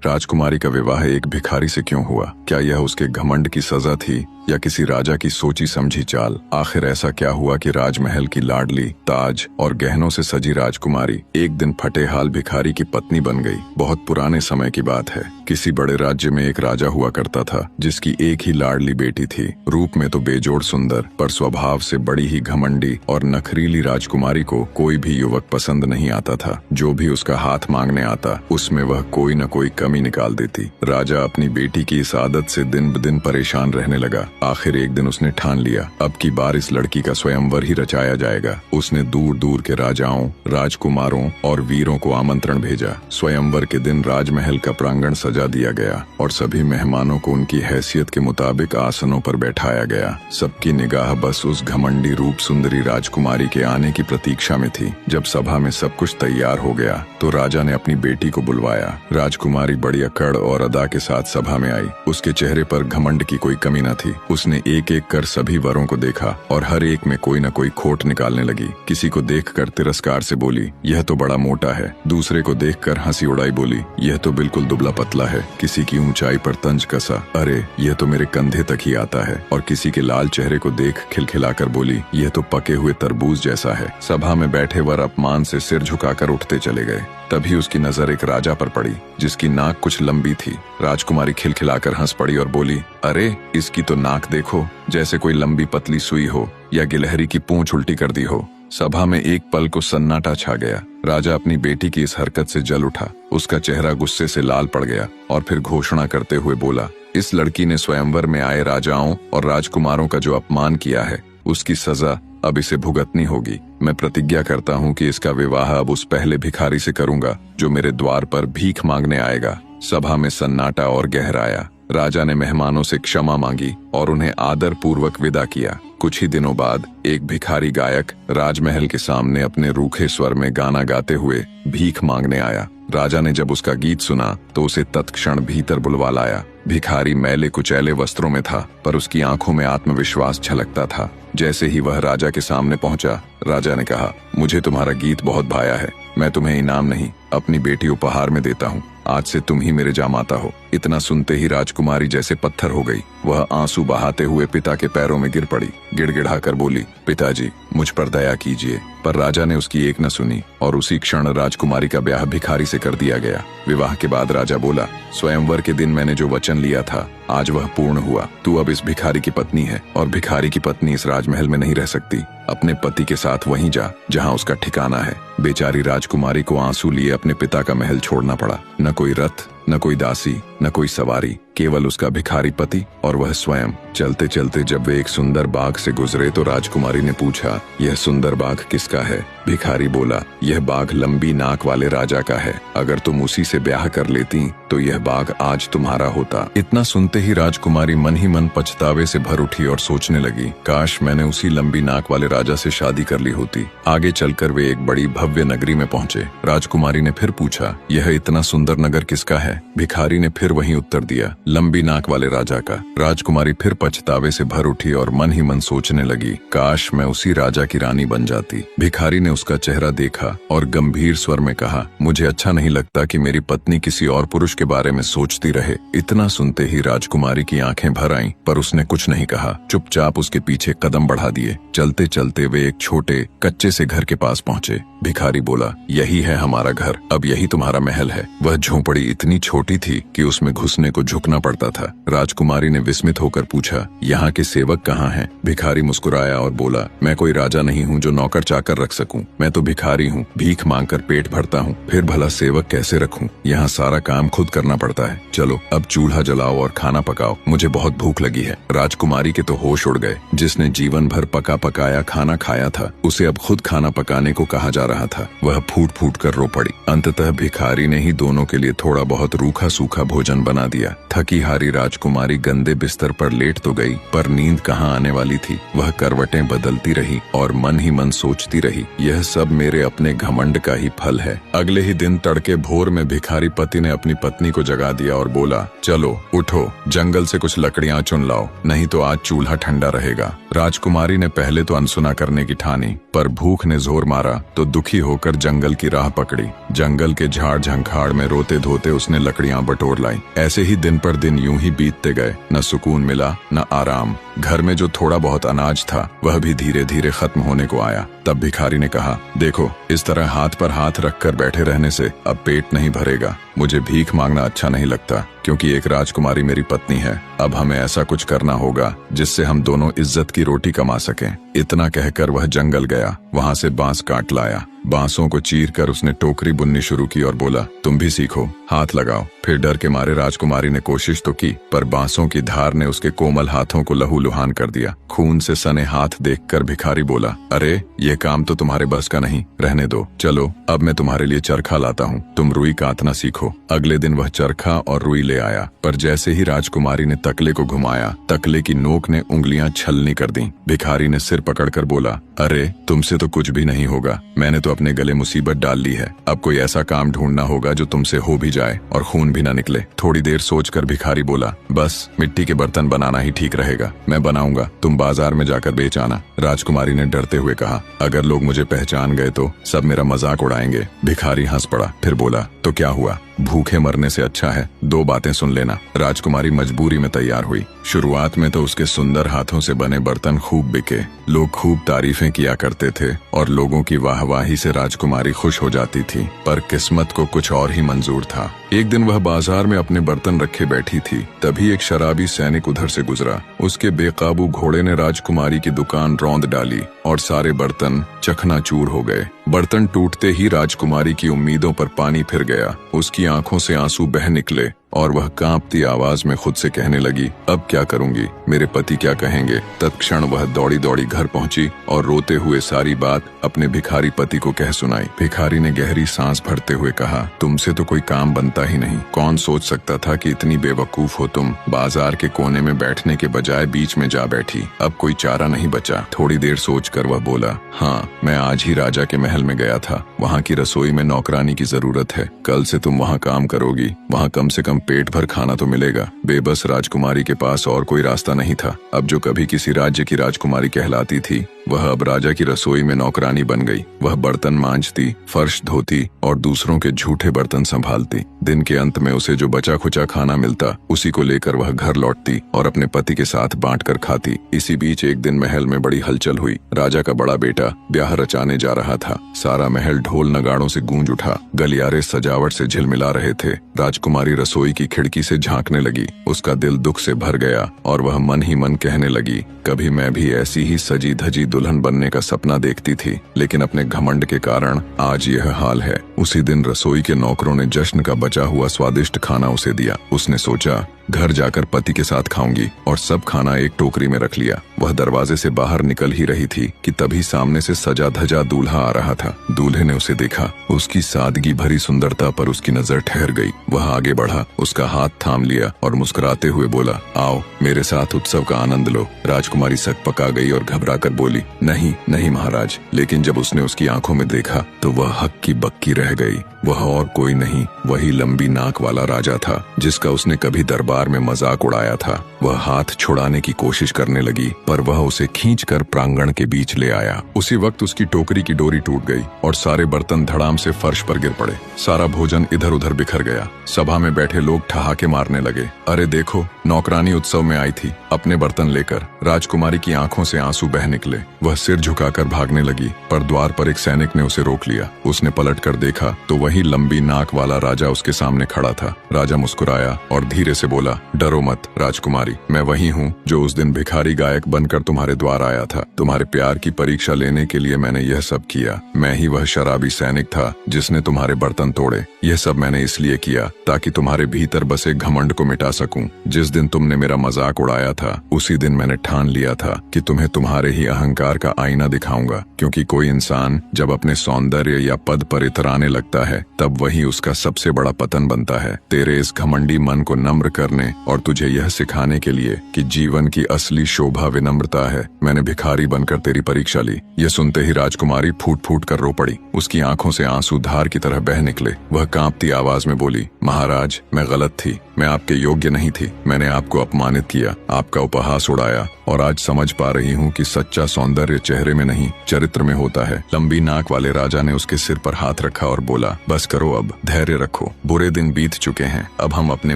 राजकुमारी का विवाह एक भिखारी से क्यों हुआ? क्या यह उसके घमंड की सजा थी या किसी राजा की सोची समझी चाल? आखिर ऐसा क्या हुआ कि राजमहल की लाडली, ताज और गहनों से सजी राजकुमारी एक दिन फटेहाल भिखारी की पत्नी बन गई? बहुत पुराने समय की बात है। किसी बड़े राज्य में एक राजा हुआ करता था जिसकी एक ही लाडली बेटी थी। रूप में तो बेजोड़ सुंदर, पर स्वभाव से बड़ी ही घमंडी और नखरीली राजकुमारी को कोई भी युवक पसंद नहीं आता था। जो भी उसका हाथ मांगने आता उसमें वह कोई न कोई कमी निकाल देती। राजा अपनी बेटी की इस आदत से दिन ब दिन परेशान रहने लगा। आखिर एक दिन उसने ठान लिया, अब की बार इस लड़की का स्वयंवर ही रचाया जाएगा। उसने दूर दूर के राजाओं, राजकुमारों और वीरों को आमंत्रण भेजा। स्वयंवर के दिन राजमहल का प्रांगण सजा दिया गया और सभी मेहमानों को उनकी हैसियत के मुताबिक आसनों पर बैठाया गया। सबकी निगाह बस उस घमंडी रूप सुंदरी राजकुमारी के आने की प्रतीक्षा में थी। जब सभा में सब कुछ तैयार हो गया तो राजा ने अपनी बेटी को बुलवाया। राजकुमारी बड़ी अकड़ और अदा के साथ सभा में आई। उसके चेहरे पर घमंड की कोई कमी न थी। उसने एक एक कर सभी वरों को देखा और हर एक में कोई न कोई खोट निकालने लगी। किसी को देखकर तिरस्कार से बोली, यह तो बड़ा मोटा है। दूसरे को देखकर हंसी उड़ाई बोली, यह तो बिल्कुल दुबला पतला है। किसी की ऊंचाई पर तंज कसा, अरे यह तो मेरे कंधे तक ही आता है। और किसी के लाल चेहरे को देख खिलखिलाकर बोली, यह तो पके हुए तरबूज जैसा है। सभा में बैठे वर अपमान से सिर झुकाकर उठते चले गए। तभी उसकी नजर एक राजा पर पड़ी जिसकी नाक कुछ लंबी थी। राजकुमारी खिलखिलाकर हंस पड़ी और बोली, अरे इसकी तो नाक देखो, जैसे कोई लंबी पतली सुई हो या गिलहरी की पूंछ उल्टी कर दी हो। सभा में एक पल को सन्नाटा छा गया। राजा अपनी बेटी की इस हरकत से जल उठा। उसका चेहरा गुस्से से लाल पड़ गया और फिर घोषणा करते हुए बोला, इस लड़की ने स्वयंवर में आए राजाओं और राजकुमारों का जो अपमान किया है उसकी सजा अब इसे भुगतनी होगी। मैं प्रतिज्ञा करता हूँ कि इसका विवाह अब उस पहले भिखारी से करूंगा जो मेरे द्वार पर भीख मांगने आएगा। सभा में सन्नाटा और गहराया। राजा ने मेहमानों से क्षमा मांगी और उन्हें आदर पूर्वक विदा किया। कुछ ही दिनों बाद एक भिखारी गायक राजमहल के सामने अपने रूखे स्वर में गाना गाते हुए भीख मांगने आया। राजा ने जब उसका गीत सुना तो उसे तत्क्षण भीतर बुलवा लाया। भिखारी मैले कुचैले वस्त्रों में था, पर उसकी आंखों में आत्मविश्वास झलकता था। जैसे ही वह राजा के सामने पहुंचा, राजा ने कहा, मुझे तुम्हारा गीत बहुत भाया है। मैं तुम्हें इनाम नहीं, अपनी बेटी उपहार में देता हूँ। आज से तुम ही मेरे जामाता हो। इतना सुनते ही राजकुमारी जैसे पत्थर हो गई। वह आंसू बहाते हुए पिता के पैरों में गिर पड़ी। गिड़गिड़ाकर बोली, पिताजी मुझ पर दया कीजिए। पर राजा ने उसकी एक न सुनी और उसी क्षण राजकुमारी का ब्याह भिखारी से कर दिया गया। विवाह के बाद राजा बोला, स्वयंवर के दिन मैंने जो वचन लिया था आज वह पूर्ण हुआ। तू अब इस भिखारी की पत्नी है और भिखारी की पत्नी इस राजमहल में नहीं रह सकती। अपने पति के साथ वहीं जा जहाँ उसका ठिकाना है। बेचारी राजकुमारी को आंसू लिए अपने पिता का महल छोड़ना पड़ा। न कोई रथ, न कोई दासी, न कोई सवारी, केवल उसका भिखारी पति और वह स्वयं। चलते चलते जब वे एक सुंदर बाग से गुजरे तो राजकुमारी ने पूछा, यह सुंदर बाग किसका है? भिखारी बोला, यह बाग लंबी नाक वाले राजा का है। अगर तुम उसी से ब्याह कर लेती तो यह बाग आज तुम्हारा होता। इतना सुनते ही राजकुमारी मन ही मन पछतावे से भर उठी और सोचने लगी, काश मैंने उसी लंबी नाक वाले राजा से शादी कर ली होती। आगे चलकर वे एक बड़ी भव्य नगरी में पहुंचे। राजकुमारी ने फिर पूछा, यह इतना सुंदर नगर किसका है? भिखारी ने फिर वही उत्तर दिया, लंबी नाक वाले राजा का। राजकुमारी फिर पछतावे से भर उठी और मन ही मन सोचने लगी, काश मैं उसी राजा की रानी बन जाती। भिखारी ने उसका चेहरा देखा और गंभीर स्वर में कहा, मुझे अच्छा नहीं लगता कि मेरी पत्नी किसी और पुरुष के बारे में सोचती रहे। इतना सुनते ही राजकुमारी की आंखें भर आईं, पर उसने कुछ नहीं कहा। चुपचाप उसके पीछे कदम बढ़ा दिए। चलते चलते वे एक छोटे कच्चे से घर के पास पहुंचे। भिखारी बोला, यही है हमारा घर, अब यही तुम्हारा महल है। वह झोंपड़ी इतनी छोटी थी कि उसमें घुसने को झुकना पड़ता था। राजकुमारी ने विस्मित होकर पूछा, यहाँ के सेवक कहाँ हैं? भिखारी मुस्कुराया और बोला, मैं कोई राजा नहीं हूँ जो नौकर चाकर रख सकूं। मैं तो भिखारी हूँ, भीख मांगकर पेट भरता हूँ, फिर भला सेवक कैसे रखूं? यहाँ सारा काम खुद करना पड़ता है। चलो अब चूल्हा जलाओ और खाना पकाओ, मुझे बहुत भूख लगी है। राजकुमारी के तो होश उड़ गए। जिसने जीवन भर पका पकाया खाना खाया था, उसे अब खुद खाना पकाने को कहा जा रहा था। वह फूट फूट कर रो पड़ी। अंततः भिखारी ने ही दोनों के लिए थोड़ा बहुत रूखा सूखा भोजन बना दिया। थक थकी हारी राजकुमारी गंदे बिस्तर पर लेट तो गई, पर नींद कहाँ आने वाली थी। वह करवटें बदलती रही और मन ही मन सोचती रही, यह सब मेरे अपने घमंड का ही फल है। अगले ही दिन तड़के भोर में भिखारी पति ने अपनी पत्नी को जगा दिया और बोला, चलो उठो, जंगल से कुछ लकड़ियां चुन लाओ, नहीं तो आज चूल्हा ठंडा रहेगा। राजकुमारी ने पहले तो अनसुना करने की ठानी, पर भूख ने जोर मारा तो दुखी होकर जंगल की राह पकड़ी। जंगल के झाड़ झंखाड़ में रोते धोते उसने लकड़ियां बटोर लाई। ऐसे ही दिन पर दिन यूं ही बीतते गए, न सुकून मिला न आराम। घर में जो थोड़ा बहुत अनाज था वह भी धीरे धीरे खत्म होने को आया। तब भिखारी ने कहा, देखो, इस तरह हाथ पर हाथ रखकर बैठे रहने से अब पेट नहीं भरेगा। मुझे भीख मांगना अच्छा नहीं लगता, क्योंकि एक राजकुमारी मेरी पत्नी है। अब हमें ऐसा कुछ करना होगा जिससे हम दोनों इज्जत की रोटी कमा सकें। इतना कहकर वह जंगल गया, वहां से बांस काट लाया। बांसों को चीर कर उसने टोकरी बुननी शुरू की और बोला, तुम भी सीखो, हाथ लगाओ। फिर डर के मारे राजकुमारी ने कोशिश तो की, पर बांसों की धार ने उसके कोमल हाथों को लहूलुहान कर दिया। खून से सने हाथ देखकर भिखारी बोला, अरे ये काम तो तुम्हारे बस का नहीं, रहने दो। चलो अब मैं तुम्हारे लिए चरखा लाता हूँ, तुम रुई काटना सीखो। अगले दिन वह चरखा और रुई ले आया, पर जैसे ही राजकुमारी ने तकले को घुमाया, तकले की नोक ने उंगलियां छलनी कर दी। भिखारी ने सिर पकड़कर बोला, अरे तुमसे तो कुछ भी नहीं होगा, मैंने तो अपने गले मुसीबत डाल ली है। अब कोई ऐसा काम ढूंढना होगा जो तुमसे हो भी जाए और खून भी न निकले। थोड़ी देर सोचकर भिखारी बोला, बस मिट्टी के बर्तन बनाना ही ठीक रहेगा, मैं बनाऊंगा, तुम बाजार में जाकर बेच आना। राजकुमारी ने डरते हुए कहा, अगर लोग मुझे पहचान गए तो सब मेरा मजाक उड़ाएंगे। भिखारी हंस पड़ा, फिर बोला, तो क्या हुआ, भूखे मरने से अच्छा है, दो बातें सुन लेना। राजकुमारी मजबूरी में तैयार हुई। शुरुआत में तो उसके सुंदर हाथों से बने बर्तन खूब बिके, लोग खूब तारीफें किया करते थे और लोगों की वाहवाही से राजकुमारी खुश हो जाती थी। पर किस्मत को कुछ और ही मंजूर था। एक दिन वह बाजार में अपने बर्तन रखे बैठी थी, तभी एक शराबी सैनिक उधर से गुजरा। उसके बेकाबू घोड़े ने राजकुमारी की दुकान रौंद डाली और सारे बर्तन चकनाचूर हो गए। बर्तन टूटते ही राजकुमारी की उम्मीदों पर पानी फिर गया। उसकी आंखों से आंसू बह निकले और वह कांपती आवाज में खुद से कहने लगी, अब क्या करूंगी, मेरे पति क्या कहेंगे। तत्क्षण वह दौड़ी दौड़ी घर पहुंची और रोते हुए सारी बात अपने भिखारी पति को कह सुनाई। भिखारी ने गहरी सांस भरते हुए कहा, तुमसे तो कोई काम बनता ही नहीं। कौन सोच सकता था कि इतनी बेवकूफ हो तुम। बाजार के कोने में बैठने के बजाय बीच में जा बैठी। अब कोई चारा नहीं बचा। थोड़ी देर सोचकर वह बोला, हाँ, मैं आज ही राजा के महल में गया था। वहाँ की रसोई में नौकरानी की जरूरत है। कल से तुम वहाँ काम करोगी। वहाँ कम से कम पेट भर खाना तो मिलेगा। बेबस राजकुमारी के पास और कोई रास्ता नहीं था। अब जो कभी किसी राज्य की राजकुमारी कहलाती थी, वह अब राजा की रसोई में नौकरानी बन गई। वह बर्तन मांजती, फर्श धोती और दूसरों के झूठे बर्तन संभालती। दिन के अंत में उसे जो बचा खुचा खाना मिलता, उसी को लेकर वह घर लौटती और अपने पति के साथ बांटकर खाती। इसी बीच एक दिन महल में बड़ी हलचल हुई। राजा का बड़ा बेटा ब्याह रचाने जा रहा था। सारा महल ढोल नगाड़ों से गूंज उठा। गलियारे सजावट से झिलमिला रहे थे। राजकुमारी रसोई की खिड़की से झांकने लगी। उसका दिल दुख से भर गया और वह मन ही मन कहने लगी, कभी मैं भी ऐसी ही सजी धजी दुल्हन बनने का सपना देखती थी, लेकिन अपने घमंड के कारण आज यह हाल है। उसी दिन रसोई के नौकरों ने जश्न का बचा हुआ स्वादिष्ट खाना उसे दिया। उसने सोचा, घर जाकर पति के साथ खाऊंगी, और सब खाना एक टोकरी में रख लिया। वह दरवाजे से बाहर निकल ही रही थी कि तभी सामने से सजा धजा दूल्हा आ रहा था। दूल्हे ने उसे देखा। उसकी सादगी भरी सुंदरता पर उसकी नजर ठहर गई। वह आगे बढ़ा, उसका हाथ थाम लिया और मुस्कुराते हुए बोला, आओ मेरे साथ उत्सव का आनंद लो। राजकुमारी सक पका गई और घबरा कर बोली, नहीं नहीं महाराज। लेकिन जब उसने उसकी आंखों में देखा तो वह हक्की बक्की रह गई। वह और कोई नहीं, वही लंबी नाक वाला राजा था जिसका उसने कभी दरबार में मजाक उड़ाया था। वह हाथ छुड़ाने की कोशिश करने लगी, पर वह उसे खींचकर प्रांगण के बीच ले आया। उसी वक्त उसकी टोकरी की डोरी टूट गई और सारे बर्तन धड़ाम से फर्श पर गिर पड़े। सारा भोजन इधर उधर बिखर गया। सभा में बैठे लोग ठहाके मारने लगे। अरे देखो, नौकरानी उत्सव में आई थी अपने बर्तन लेकर। राजकुमारी की आंखों से आंसू बह निकले। वह सिर झुकाकर भागने लगी, पर द्वार पर एक सैनिक ने उसे रोक लिया। उसने पलट कर देखा तो वही लंबी नाक वाला राजा उसके सामने खड़ा था। राजा मुस्कुराया और धीरे से बोला, डरो मत राजकुमारी, मैं वही हूँ जो उस दिन भिखारी गायक बनकर तुम्हारे द्वार आया था। तुम्हारे प्यार की परीक्षा लेने के लिए मैंने यह सब किया। मैं ही वह शराबी सैनिक था जिसने तुम्हारे बर्तन तोड़े। यह सब मैंने इसलिए किया ताकि तुम्हारे भीतर बसे घमंड को मिटा सकूं। जिस दिन तुमने मेरा मजाक उड़ाया था, उसी दिन मैंने ठान लिया था कि तुम्हें तुम्हारे ही अहंकार का आईना दिखाऊंगा, क्योंकि कोई इंसान जब अपने सौंदर्य या पद पर इतराने लगता है तब वही उसका सबसे बड़ा पतन बनता है। तेरे इस घमंडी मन को नम्र करने और तुझे यह सिखाने के लिए कि जीवन की असली शोभा विनम्रता है, मैंने भिखारी बनकर तेरी परीक्षा ली। यह सुनते ही राजकुमारी फूट फूट कर रो पड़ी। उसकी आंखों से आंसू धार की तरह बह निकले। वह कांपती आवाज में बोली, महाराज, मैं गलत थी, मैं आपके योग्य नहीं थी। मैंने आपको अपमानित किया, आपका उपहास उड़ाया, और आज समझ पा रही हूँ कि सच्चा सौंदर्य चेहरे में नहीं चरित्र में होता है। लंबी नाक वाले राजा ने उसके सिर पर हाथ रखा और बोला, बस करो, अब धैर्य रखो, बुरे दिन बीत चुके हैं, अब हम अपने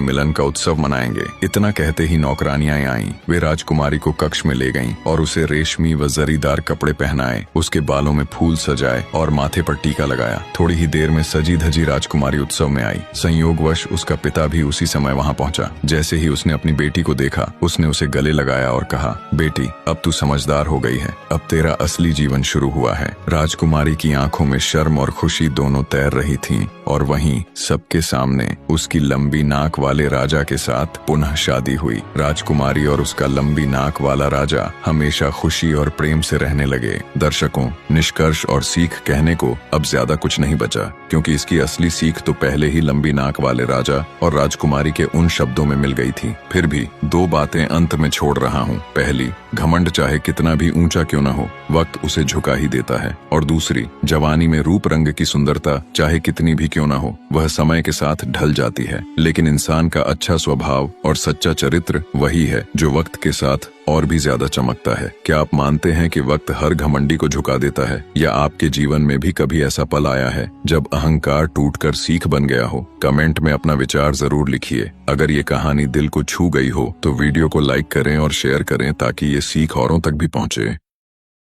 मिलन का उत्सव मनाएंगे। इतना कहते ही नौकरानियां आईं। वे राजकुमारी को कक्ष में ले गईं और उसे रेशमी व जरीदार कपड़े पहनाए, उसके बालों में फूल सजाए और माथे पर टीका लगाया। थोड़ी ही देर में सजी धजी राजकुमारी उत्सव में आई। संयोगवश उसका पिता भी उसी समय वहाँ पहुँचा। जैसे ही उसने अपनी बेटी को देखा, उसने उसे गले लगाया और कहा, बेटी, अब तू समझदार हो गई है, अब तेरा असली जीवन शुरू हुआ है। राजकुमारी की आंखों में शर्म और खुशी दोनों तैर रही थीं, और वहीं सबके सामने उसकी लंबी नाक वाले राजा के साथ पुनः शादी हुई। राजकुमारी और उसका लंबी नाक वाला राजा हमेशा खुशी और प्रेम से रहने लगे। दर्शकों, निष्कर्ष और सीख कहने को अब ज्यादा कुछ नहीं बचा, क्योंकि इसकी असली सीख तो पहले ही लंबी नाक वाले राजा और राजकुमारी के उन शब्दों में मिल गई थी। फिर भी दो बातें अंत में छोड़ रहा हूँ। पहली, घमंड चाहे कितना भी ऊंचा क्यों न हो, वक्त उसे झुका ही देता है। और दूसरी, जवानी में रूप रंग की सुंदरता चाहे कितनी भी क्यों न हो, वह समय के साथ ढल जाती है। लेकिन इंसान का अच्छा स्वभाव और सच्चा चरित्र वही है जो वक्त के साथ और भी ज्यादा चमकता है। क्या आप मानते हैं कि वक्त हर घमंडी को झुका देता है, या आपके जीवन में भी कभी ऐसा पल आया है जब अहंकार टूटकर सीख बन गया हो? कमेंट में अपना विचार जरूर लिखिए। अगर ये कहानी दिल को छू गई हो तो वीडियो को लाइक करें और शेयर करें, ताकि ये सीख औरों तक भी पहुंचे।